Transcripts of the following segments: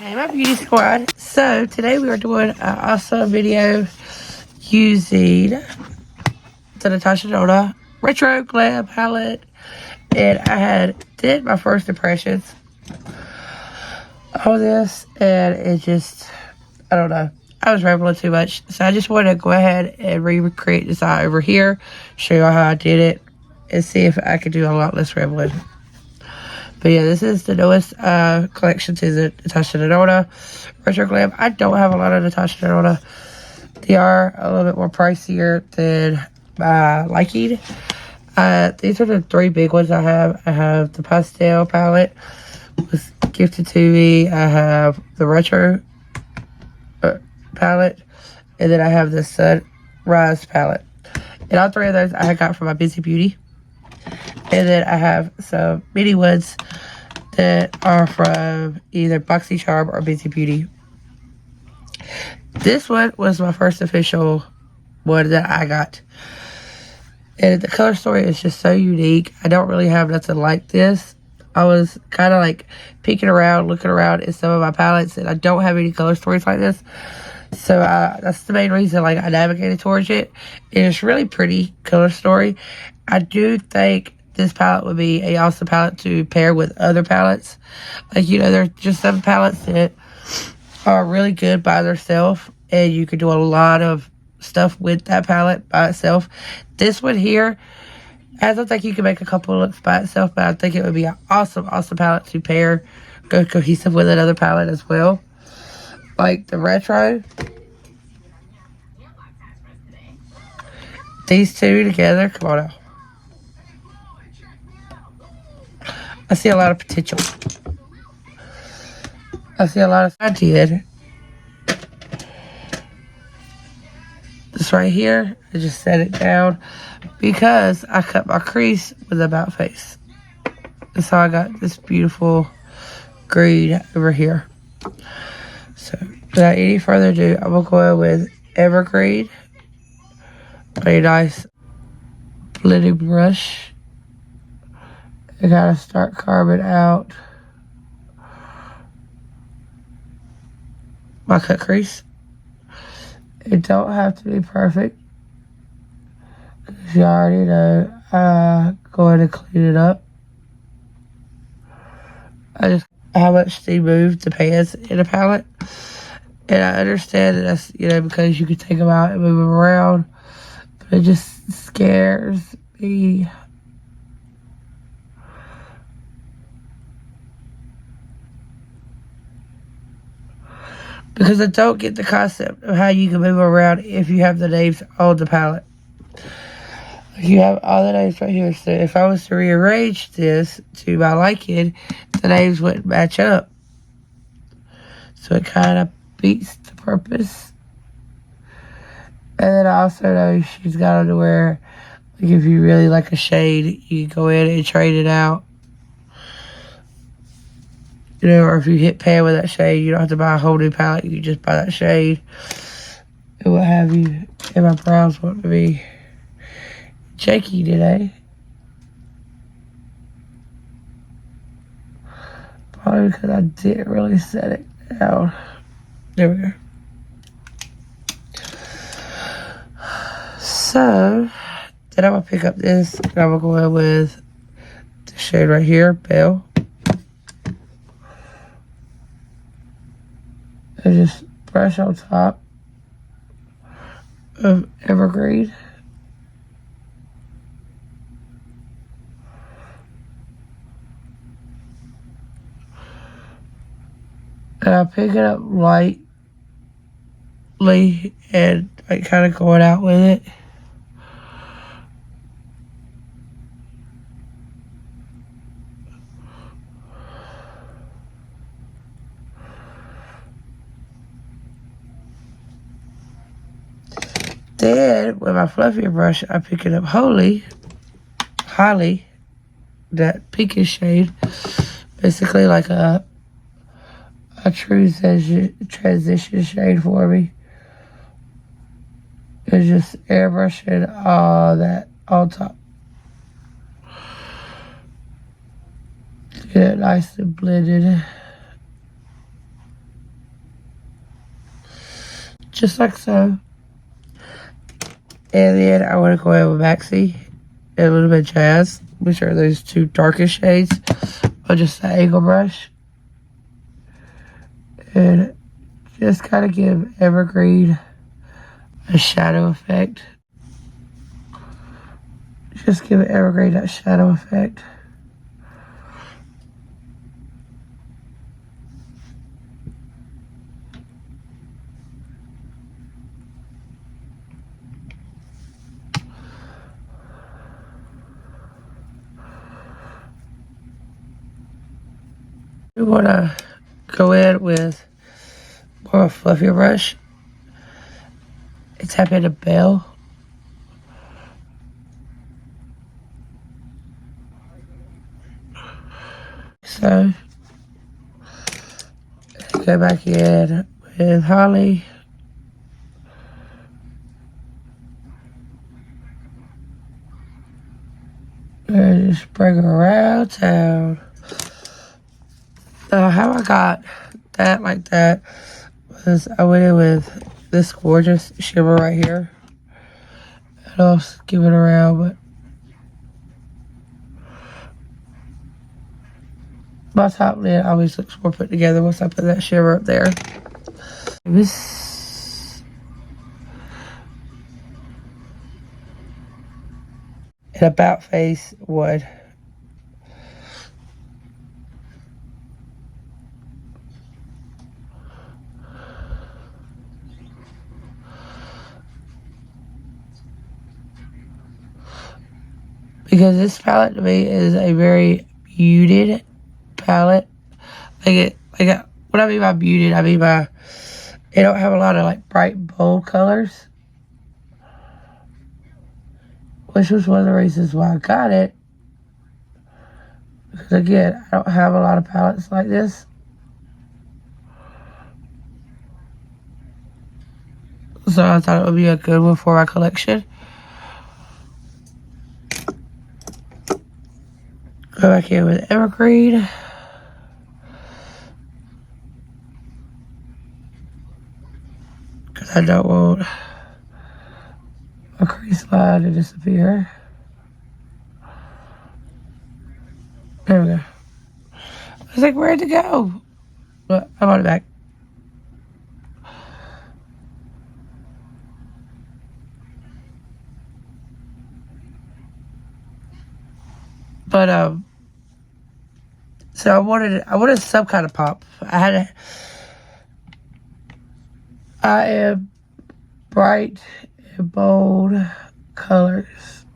Hey, my beauty squad. So today we are doing an awesome video using the Natasha Denona Retroglam palette, and I did my first impressions on this, and it just, I don't know, I was rambling too much, so I just wanted to go ahead and recreate this eye over here, show you how I did it, and see if I could do a lot less rambling. But yeah, this is the newest collection to the Natasha Denona Retroglam. I don't have a lot of Natasha Denona. They are a little bit more pricier than my liking. These are the three big ones I have. I have the pastel palette, was gifted to me. I have the retro palette, and then I have the sunrise palette. And all three of those I got from my Busy Beauty. And then I have some mini ones that are from either Boxy Charm or Busy Beauty. This one was my first official one that I got. And the color story is just so unique. I don't really have nothing like this. I was kind of like peeking around, looking around in some of my palettes, and I don't have any color stories like this. So that's the main reason like I navigated towards it. It's really pretty color story. I do think this palette would be a awesome palette to pair with other palettes. Like, you know, there's just some palettes that are really good by themselves, and you could do a lot of stuff with that palette by itself. This one here, I don't think you can make a couple of looks by itself, but I think it would be an awesome palette to pair, go cohesive with another palette as well. Like the retro. These two together, come on now. I see a lot of potential. I see a lot of idea. This right here, I just set it down because I cut my crease with About Face. And so I got this beautiful green over here. So without any further ado, I'm going to go in with Evergreen. A nice blending brush. I gotta start carving out my cut crease. It don't have to be perfect, because you already know I'm going to clean it up. I just how much they move the pans in a palette, and I understand that that's, you know, because you can take them out and move them around, but it just scares me. Because I don't get the concept of how you can move around if you have the names on the palette. You have all the names right here. So if I was to rearrange this to my liking, the names wouldn't match up. So it kind of beats the purpose. And then I also know she's got them to where, like, if you really like a shade, you can go in and trade it out. You know, or if you hit pan with that shade, you don't have to buy a whole new palette. You can just buy that shade and what have you. And my brows want to be shaky today. Probably because I didn't really set it down. There we go. So, then I'm going to pick up this, and I'm going to go in with the shade right here, Belle. And just brush on top of Evergreen. And I pick it up lightly and like kind of going out with it. Then, with my fluffier brush, I pick it up highly, that pinkish shade, basically like a true transition shade for me. And just airbrushing all that on top. Get it nice and blended. just like so. And then I want to go in with Maxi and a little bit of Jazz, which are those two darkest shades, or just the angle brush. And just kind of give Evergreen a shadow effect. Just give Evergreen that shadow effect. We want to go in with more of a fluffier brush and tap into Bell. So, go back in with Holly. And just bring her around town. How I got that like that was I went in with this gorgeous shimmer right here. And I'll give it around, but my top lid always looks more put together once I put that shimmer up there. This an about face wood. Because this palette to me is a very muted palette. What I mean by muted, I mean by it don't have a lot of like bright bold colors. Which was one of the reasons why I got it. Because again, I don't have a lot of palettes like this. So I thought it would be a good one for my collection. Go back in with Evergreen. Because I don't want a crease line to disappear. There we go. I was like, where'd it go? But I'm on it back. But so I wanted some kind of pop. I am bright and bold colors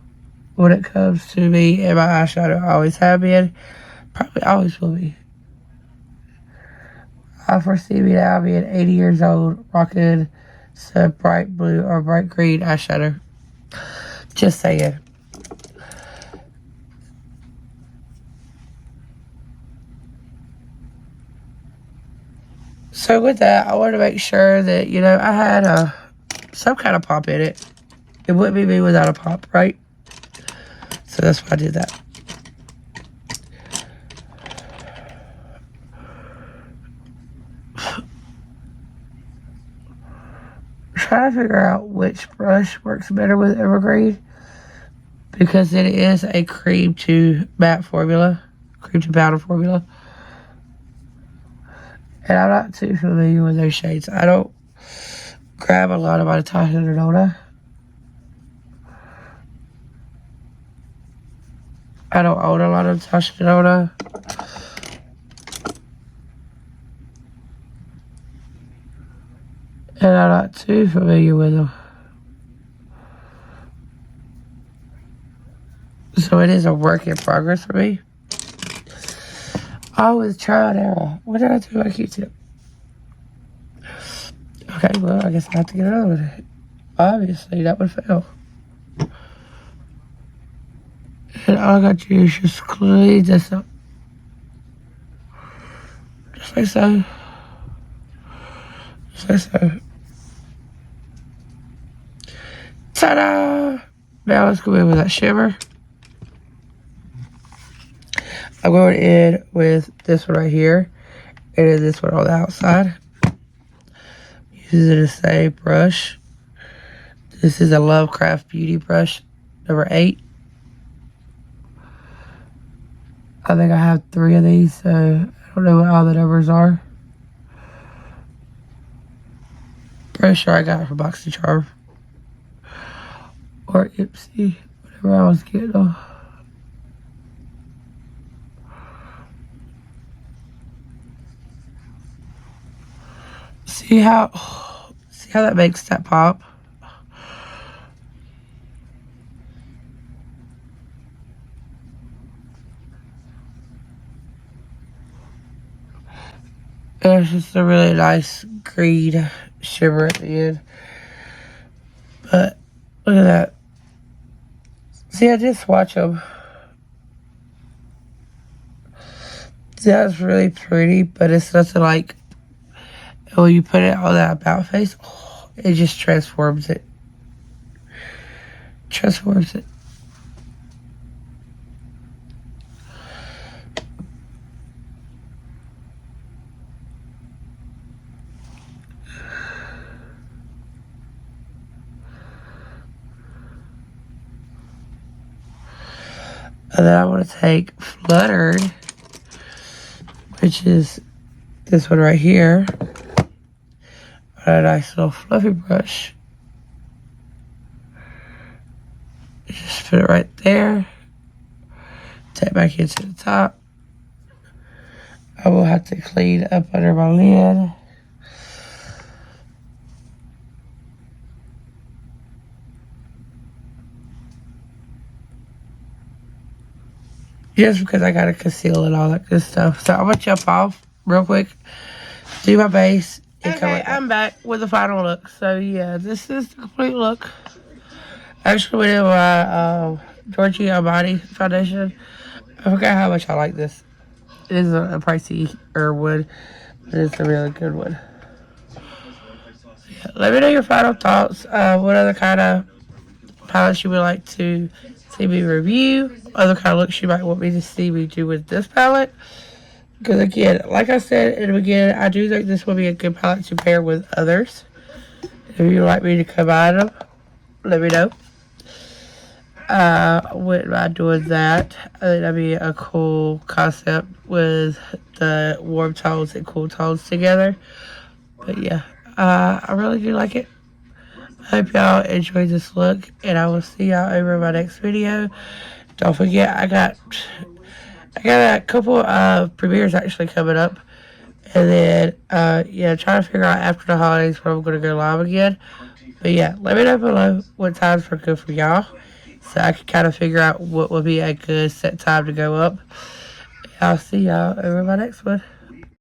when it comes to me and my eyeshadow. I always have been, probably always will be. I foresee me now being 80 years old, rocking some bright blue or bright green eyeshadow. Just saying. So with that, I wanted to make sure that, you know, I had some kind of pop in it. It wouldn't be me without a pop, right? So that's why I did that. Trying to figure out which brush works better with Evergreen. Because it is a cream to matte formula. Cream to powder formula. And I'm not too familiar with those shades. I don't grab a lot of my Natasha Denona. I don't own a lot of Natasha Denona. And I'm not too familiar with them. So it is a work in progress for me. I always try and error. What did I do with my Q-tip? Okay, well, I guess I have to get another one. Obviously, that would fail. And all I got to do is just clean this up. Just like so. Just like so. Ta-da! Now let's go in with that shimmer. I'm going in with this one right here, and then this one on the outside. Using the same brush. This is a Lovecraft Beauty brush, number 8. I think I have 3 of these, so I don't know what all the numbers are. Pretty sure I got it from BoxyCharm. Or Ipsy, whatever I was getting them. See how that makes that pop? And it's just a really nice green shimmer at the end. But look at that. See, I just watch them. See, that's really pretty, but it's nothing like when you put it on that about face. Oh, it just transforms it. Transforms it. And then I want to take Fluttered, which is this one right here. A nice little fluffy brush. Just put it right there. Tap back into the top. I will have to clean up under my lid. Just because I gotta conceal and all that good stuff. So I'm gonna jump off real quick, do my base, and okay, I'm back with the final look. So yeah, this is the complete look. Actually, we did my Giorgio Armani foundation. I forgot how much I like this. It is a pricey wood, but it's a really good one. Yeah, let me know your final thoughts. What other kind of palettes you would like to see me review, other kind of looks you might want me to see me do with this palette. Because again, like I said in the beginning, I do think this will be a good palette to pair with others. If you'd like me to combine them, let me know. Wouldn't mind doing that. I think that'd be a cool concept with the warm tones and cool tones together. But yeah, I really do like it. I hope y'all enjoyed this look, and I will see y'all over in my next video. Don't forget, I got a couple of premieres actually coming up, and then yeah, trying to figure out after the holidays where I'm gonna go live again. But yeah, let me know below what times are good for y'all, so I can kind of figure out what would be a good set time to go up. I'll see y'all over in my next one.